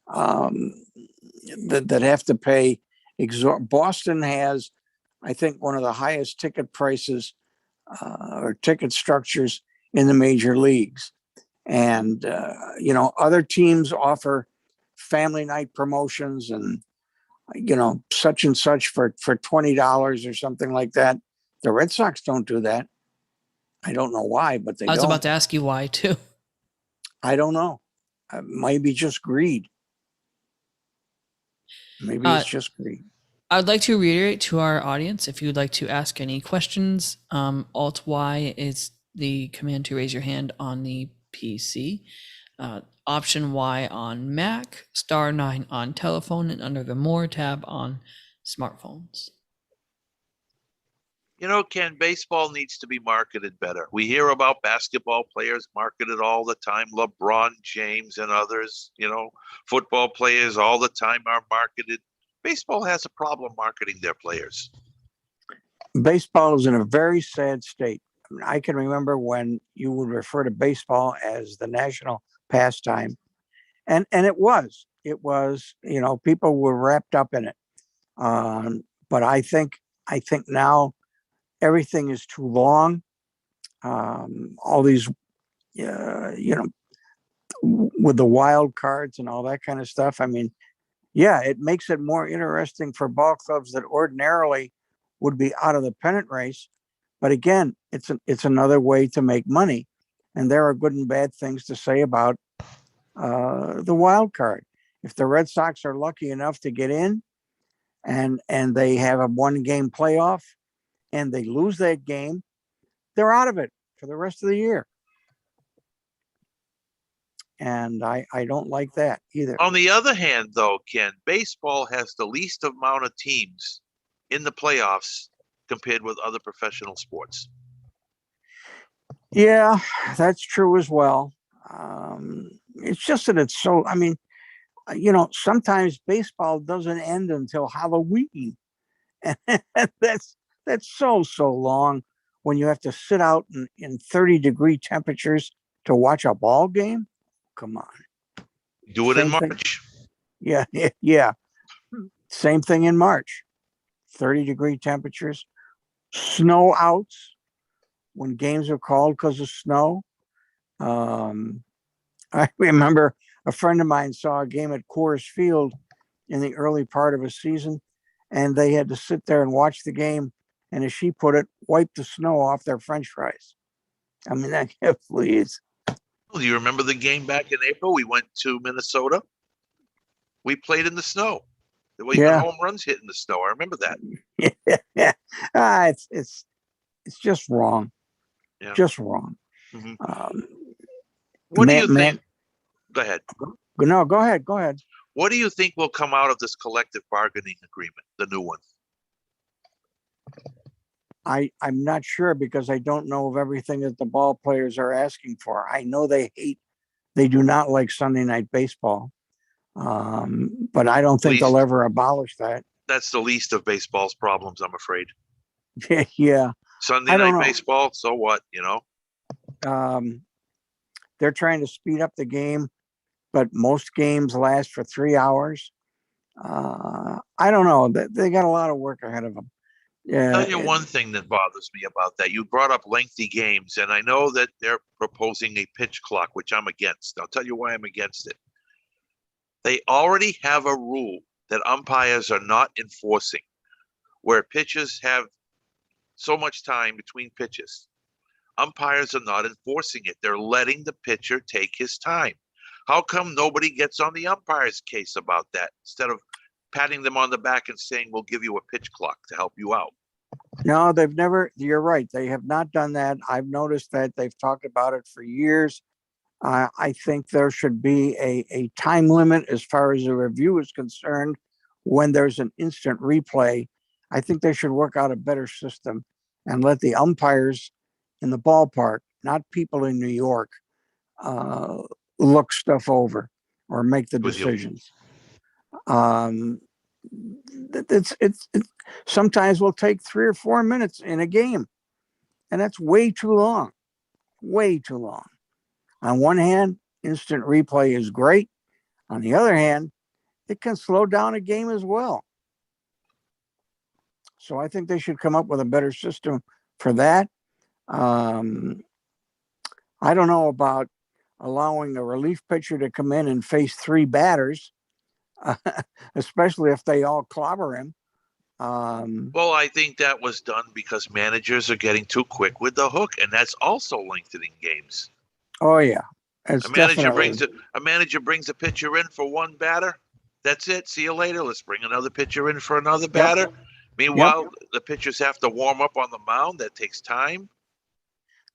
that have to pay. Boston has, I think, one of the highest ticket prices or ticket structures in the major leagues. And, other teams offer family night promotions and, such and such for $20 or something like that. The Red Sox don't do that. I don't know why, but they don't. I was about to ask you why too. I don't know. Maybe just greed. Maybe it's just greed. I'd like to reiterate to our audience, if you'd like to ask any questions, Alt Y is the command to raise your hand on the PC. Option Y on Mac, *9 on telephone, and under the More tab on smartphones. Ken, baseball needs to be marketed better. We hear about basketball players marketed all the time, LeBron James and others, football players all the time are marketed. Baseball has a problem marketing their players. Baseball is in a very sad state. I mean, I can remember when you would refer to baseball as the national pastime. And it was, people were wrapped up in it. But I think now everything is too long. All these, with the wild cards and all that kind of stuff. I mean, yeah, it makes it more interesting for ball clubs that ordinarily would be out of the pennant race. But again, it's another way to make money. And there are good and bad things to say about the wild card. If the Red Sox are lucky enough to get in and they have a 1-game playoff and they lose that game, they're out of it for the rest of the year. And I don't like that either. On the other hand, though, Ken, baseball has the least amount of teams in the playoffs compared with other professional sports. Yeah, that's true as well. It's just that it's so, sometimes baseball doesn't end until Halloween. And that's so long when you have to sit out in 30-degree temperatures to watch a ball game. Come on. Do it in March. Yeah. Same thing in March. 30-degree temperatures, snow outs when games are called because of snow. I remember a friend of mine saw a game at Coors Field in the early part of a season, and they had to sit there and watch the game, and as she put it, wipe the snow off their French fries. I mean, please. Do you remember the game back in April? We went to Minnesota. We played in the snow. There were even home runs hitting the snow. I remember that. Yeah. It's just wrong. Yeah. Just wrong. Mm-hmm. What do you Man, think? Go ahead. no, go ahead. Go ahead. What do you think will come out of this collective bargaining agreement, the new one? I'm not sure because I don't know of everything that the ball players are asking for. I know they do not like Sunday night baseball. But I don't think they'll ever abolish that. That's the least of baseball's problems, I'm afraid. Yeah. Sunday night baseball, so what, They're trying to speed up the game, but most games last for 3 hours. I don't know. They got a lot of work ahead of them. Yeah. I'll tell you one thing that bothers me about that. You brought up lengthy games, and I know that they're proposing a pitch clock, which I'm against. I'll tell you why I'm against it. They already have a rule that umpires are not enforcing, where pitchers have so much time between pitches. Umpires are not enforcing it. They're letting the pitcher take his time. How come nobody gets on the umpire's case about that instead of patting them on the back and saying, we'll give you a pitch clock to help you out? No, they've never, you're right. They have not done that. I've noticed that they've talked about it for years. I think there should be a time limit as far as a review is concerned when there's an instant replay. I think they should work out a better system and let the umpires in the ballpark, not people in New York, look stuff over or make the decisions. It's sometimes will take 3 or 4 minutes in a game, and that's way too long. Way too long. On one hand, instant replay is great. On the other hand, it can slow down a game as well. So I think they should come up with a better system for that. I don't know about allowing the relief pitcher to come in and face 3 batters, especially if they all clobber him. Well, I think that was done because managers are getting too quick with the hook, and that's also lengthening games. Oh yeah, a manager brings a pitcher in for 1 batter. That's it. See you later. Let's bring another pitcher in for another batter. Yep. Meanwhile, the pitchers have to warm up on the mound. That takes time.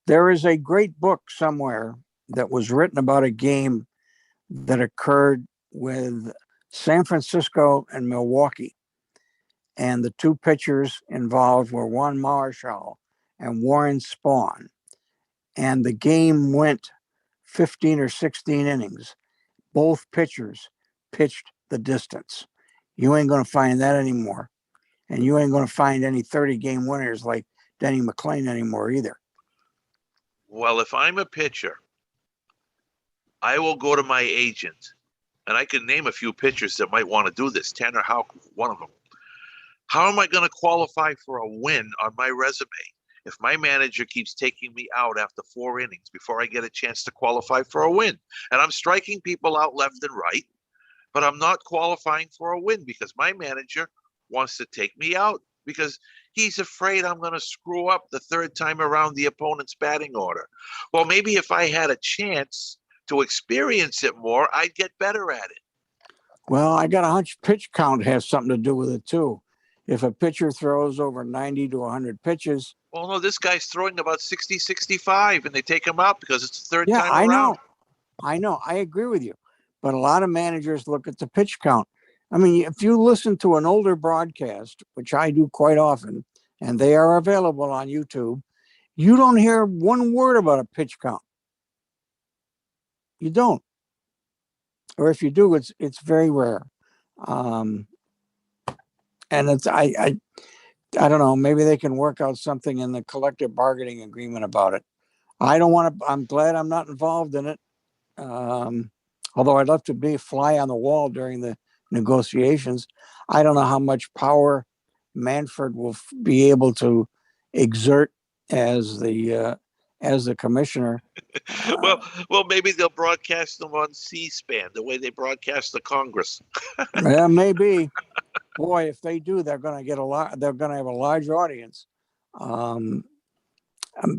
There is a great book somewhere that was written about a game that occurred with San Francisco and Milwaukee. And the 2 pitchers involved were Juan Marichal and Warren Spahn. And the game went 15 or 16 innings. Both pitchers pitched the distance. You ain't going to find that anymore. And you ain't going to find any 30-game winners like Denny McLain anymore either. Well, if I'm a pitcher, I will go to my agent, and I can name a few pitchers that might want to do this. Tanner Houck, one of them. How am I going to qualify for a win on my resume if my manager keeps taking me out after 4 innings before I get a chance to qualify for a win? And I'm striking people out left and right, but I'm not qualifying for a win because my manager wants to take me out because he's afraid I'm going to screw up the 3rd time around the opponent's batting order. Well, maybe if I had a chance to experience it more, I'd get better at it. Well, I got a hunch pitch count has something to do with it too. If a pitcher throws over 90 to 100 pitches. Well, no, this guy's throwing about 60, 65, and they take him out because it's the 3rd time around. I know. I agree with you. But a lot of managers look at the pitch count. I mean, if you listen to an older broadcast, which I do quite often, and they are available on YouTube, you don't hear 1 word about a pitch count. You don't. Or if you do, it's very rare. And it's I don't know, maybe they can work out something in the collective bargaining agreement about it. I don't want to, I'm glad I'm not involved in it. Although I'd love to be a fly on the wall during the negotiations. I don't know how much power Manfred will be able to exert as the commissioner. Well, maybe they'll broadcast them on C-SPAN the way they broadcast the Congress. Yeah, maybe. Boy, if they do, they're going to get they're going to have a large audience.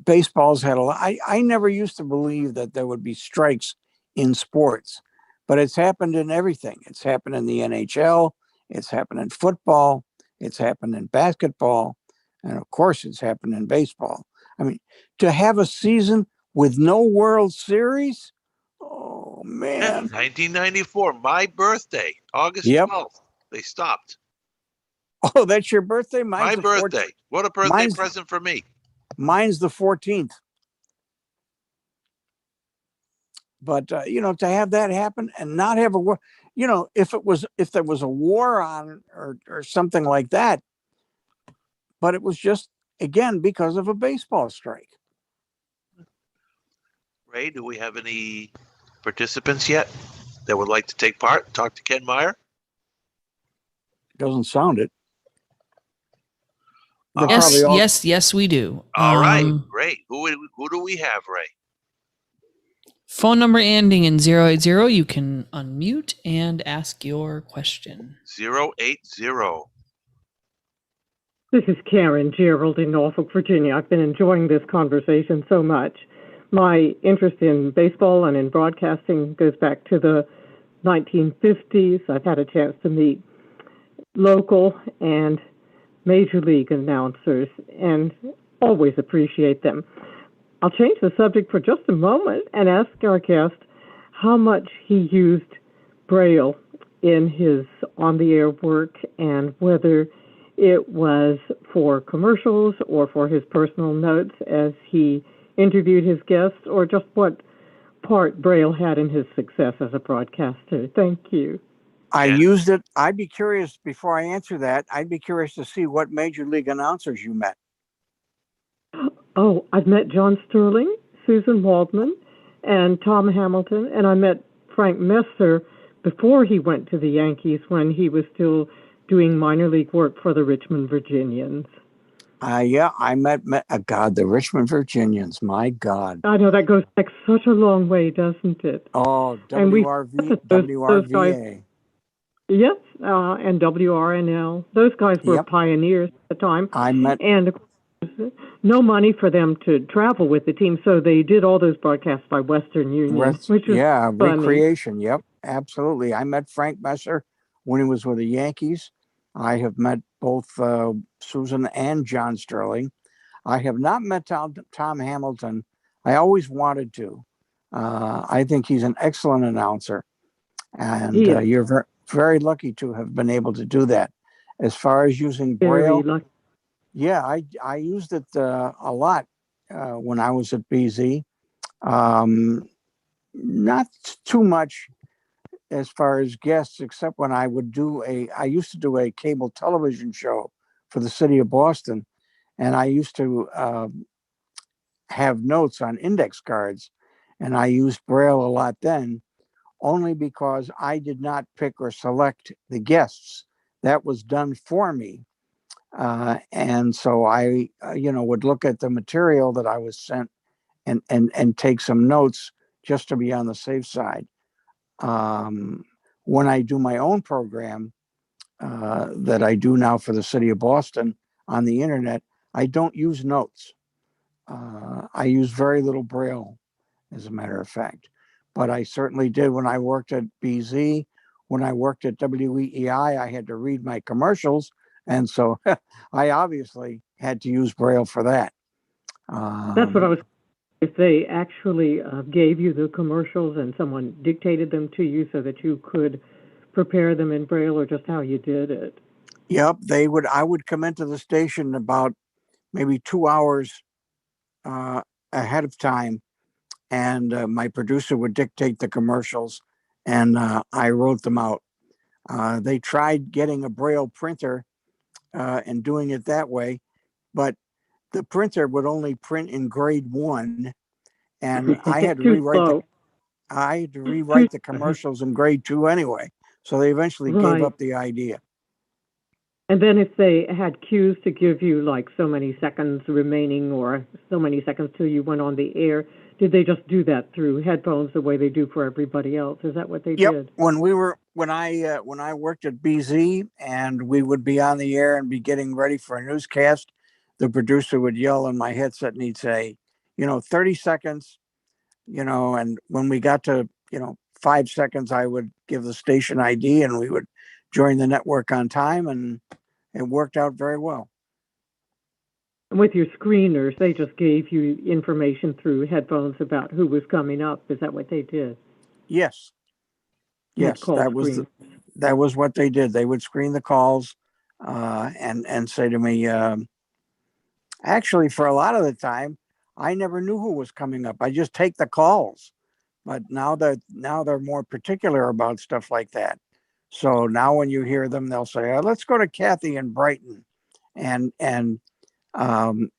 Baseball's had a lot. I never used to believe that there would be strikes in sports, but it's happened in everything. It's happened in the NHL. It's happened in football. It's happened in basketball. And of course, it's happened in baseball. I mean, to have a season with no World Series, Oh, Yeah, man. 1994, my birthday, August Yep. 12th. They stopped. Oh, that's your birthday? Mine's My the 14th. birthday. What a birthday present for me. Mine's the 14th. But to have that happen and not have a war, if there was a war on or something like that, but it was just again because of a baseball strike. Ray, do we have any participants yet that would like to take part? Talk to Ken Meyer. Doesn't sound it. They're Yes, probably all yes, we do. All right, great. Who do we have, Ray? Phone number ending in 080. You can unmute and ask your question. 080. This is Karen Gerald in Norfolk, Virginia. I've been enjoying this conversation so much. My interest in baseball and in broadcasting goes back to the 1950s. I've had a chance to meet local and major league announcers and always appreciate them. I'll change the subject for just a moment and ask our guest how much he used Braille in his on-the-air work and whether it was for commercials or for his personal notes as he interviewed his guests, or just what part Braille had in his success as a broadcaster. Thank you. I used it. I'd be curious, before I answer that, I'd be curious to see what major league announcers you met. Oh, I've met John Sterling, Susan Waldman, and Tom Hamilton, and I met Frank Messer before he went to the Yankees when he was still doing minor league work for the Richmond Virginians. Yeah, I met God, the Richmond Virginians. My God. I know that goes back such a long way, doesn't it? Oh, WRVA. Yes, and WRNL. Those guys were pioneers at the time. And of course, no money for them to travel with the team, so they did all those broadcasts by Western Union, which was funny. Recreation. Yep, absolutely. I met Frank Messer when he was with the Yankees. I have met both Susan and John Sterling. I have not met Tom Hamilton. I always wanted to. I think he's an excellent announcer, and you're very, very lucky to have been able to do that. As far as using Braille, yeah, I used it a lot when I was at BZ. Not too much as far as guests, except when I used to do a cable television show for the city of Boston, and I used to have notes on index cards, and I used Braille a lot then, only because I did not pick or select the guests. That was done for me. And so I, would look at the material that I was sent and take some notes just to be on the safe side. When I do my own program that I do now for the city of Boston on the internet, I don't use notes. I use very little Braille, as a matter of fact. But I certainly did when I worked at BZ. When I worked at WEEI, I had to read my commercials. And so I obviously had to use Braille for that. That's what I was. If they actually gave you the commercials and someone dictated them to you so that you could prepare them in Braille, or just how you did it? Yep, I would come into the station about maybe 2 hours ahead of time, and my producer would dictate the commercials, and I wrote them out. They tried getting a Braille printer and doing it that way, but the printer would only print in grade 1, and I had to rewrite the commercials in grade 2 anyway. So they eventually gave up the idea. And then if they had cues to give you like so many seconds remaining or so many seconds till you went on the air, did they just do that through headphones the way they do for everybody else? Is that what they did? When I worked at BZ and we would be on the air and be getting ready for a newscast, the producer would yell in my headset and he'd say, 30 seconds, and when we got to, 5 seconds, I would give the station ID and we would join the network on time, and it worked out very well. And with your screeners, they just gave you information through headphones about who was coming up. Is that what they did? Yes, Had yes, call screen. that was what they did. They would screen the calls and say to me, actually, for a lot of the time, I never knew who was coming up. I just take the calls. But now they're more particular about stuff like that. So now when you hear them, they'll say, "Let's go to Kathy in Brighton," and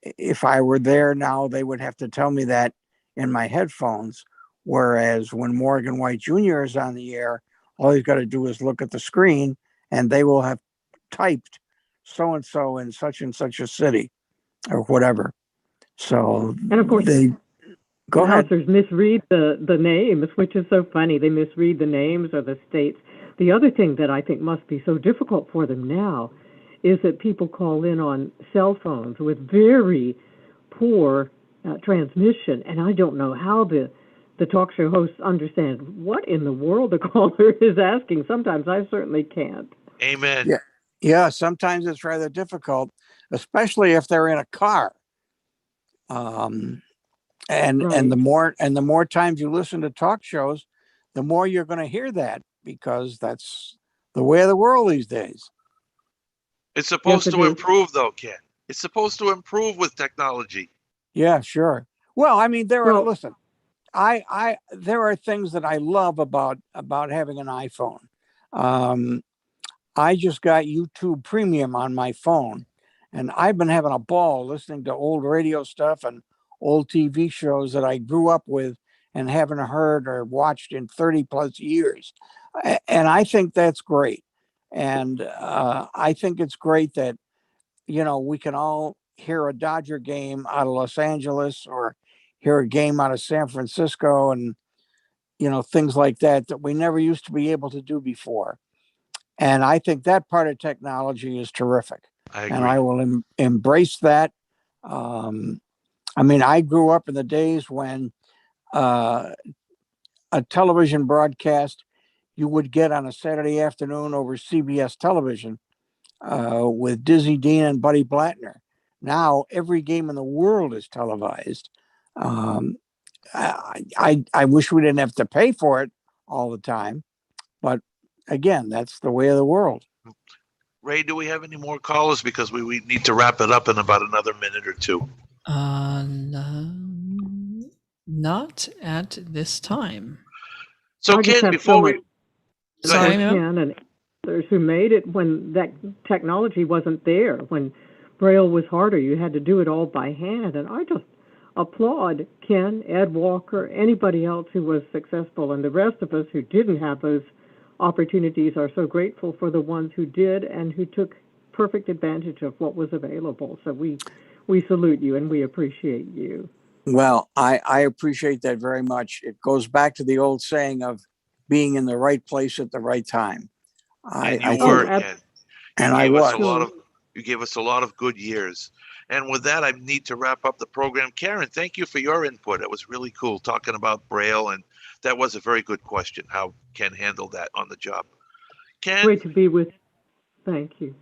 if I were there now, they would have to tell me that in my headphones. Whereas when Morgan White Jr. is on the air, all he's got to do is look at the screen, and they will have typed so and such a city or whatever. So And of course, they go ahead. announcers misread the names, which is so funny. They misread the names or the states. The other thing that I think must be so difficult for them now is that people call in on cell phones with very poor transmission, and I don't know how the talk show hosts understand what in the world the caller is asking. Sometimes I certainly can't. Amen. Yeah, yeah. Sometimes it's rather difficult, especially if they're in a car. Um, and the more times you listen to talk shows, the more you're going to hear that because that's the way of the world these days. It's supposed to improve, though, Ken. It's supposed to improve with technology. Yeah, sure. Well, I mean, listen, there are things that I love about having an iPhone. I just got YouTube Premium on my phone, and I've been having a ball listening to old radio stuff and old TV shows that I grew up with and haven't heard or watched in 30 plus years. And I think that's great. And I think it's great that, we can all hear a Dodger game out of Los Angeles or hear a game out of San Francisco and, things like that we never used to be able to do before. And I think that part of technology is terrific. I agree. And I will embrace that. I mean, I grew up in the days when a television broadcast you would get on a Saturday afternoon over CBS television with Dizzy Dean and Buddy Blattner. Now every game in the world is televised. I wish we didn't have to pay for it all the time, but again, that's the way of the world. Ray, do we have any more callers? Because we need to wrap it up in about another minute or two. No, not at this time. So, Ken, before we... Sorry, Ken and others who made it when that technology wasn't there, when Braille was harder, you had to do it all by hand. And I just applaud Ken, Ed Walker, anybody else who was successful, and the rest of us who didn't have those opportunities are so grateful for the ones who did and who took perfect advantage of what was available. So we salute you and we appreciate you. Well, I appreciate that very much. It goes back to the old saying of being in the right place at the right time. And you were, Ken. You gave us a lot of good years. And with that, I need to wrap up the program. Karen, thank you for your input. It was really cool talking about Braille, and that was a very good question, how Ken handled that on the job. Ken, great to be with you. Thank you.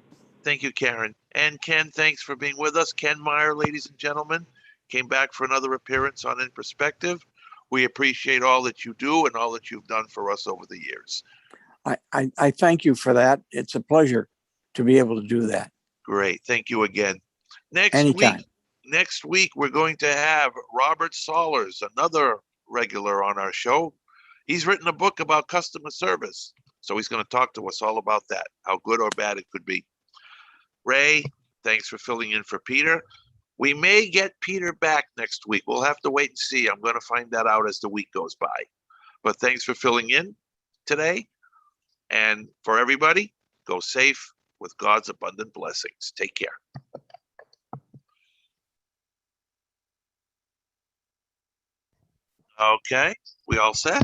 Thank you, Karen. And Ken, thanks for being with us. Ken Meyer, ladies and gentlemen, came back for another appearance on In Perspective. We appreciate all that you do and all that you've done for us over the years. I thank you for that. It's a pleasure to be able to do that. Great. Thank you again. Anytime. Next week, we're going to have Robert Sollers, another regular on our show. He's written a book about customer service. So he's going to talk to us all about that, how good or bad it could be. Ray, thanks for filling in for Peter. We may get Peter back next week. We'll have to wait and see. I'm going to find that out as the week goes by. But thanks for filling in today. And for everybody, go safe with God's abundant blessings. Take care. Okay, we all set?